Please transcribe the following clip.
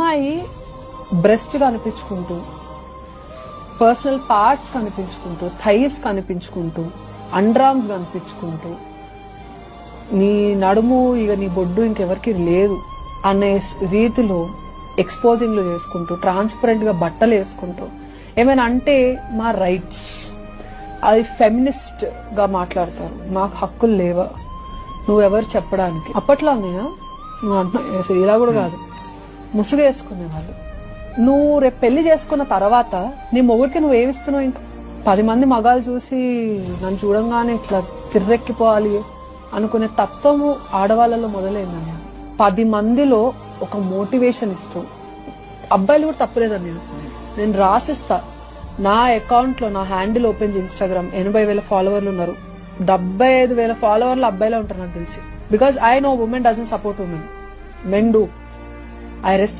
అమ్మాయి breast కనిపించుకుంటూ, personal parts కనిపించుకుంటూ, thighs కనిపించుకుంటూ, అండర్ఆర్మ్స్ కనిపించుకుంటూ, నీ నడుము ఇక నీ బొడ్డు ఇంకెవరికి లేదు అనే రీతిలో ఎక్స్పోజింగ్ లో చేసుకుంటూ, ట్రాన్స్పరెంట్ గా బట్టలు వేసుకుంటూ ఏమైనా అంటే మా రైట్స్, అది ఫెమినిస్ట్ గా మాట్లాడతారు. మాకు హక్కులు లేవా, నువ్వెవరు చెప్పడానికి. అప్పట్లో అన్నయ్య నువ్వు అంటున్నావు ఇలా కూడా కాదు, ముసుగు వేసుకునేవాళ్ళు. నువ్వు రేపు పెళ్లి చేసుకున్న తర్వాత నీ మొగుడికి నువ్వు ఏమిస్తున్నావు? ఇంకా 10 మంది మగాలు చూసి నన్ను చూడంగానే ఇట్లా తిర్రెక్కిపోవాలి అనుకునే తత్వము ఆడవాళ్ళలో మొదలైందని. 10 మందిలో ఒక మోటివేషన్ ఇస్తూ, అబ్బాయిలు కూడా తప్పలేదని నేను రాసిస్తా. నా అకౌంట్ లో నా హ్యాండిల్ ఓపెన్ చేసి ఇన్స్టాగ్రామ్ 80,000 ఫాలోవర్లు ఉన్నారు. 75,000 ఫాలోవర్లు అబ్బాయిలే ఉంటారు నాకు తెలిసి. Because I know women doesn't support women, men do. I rest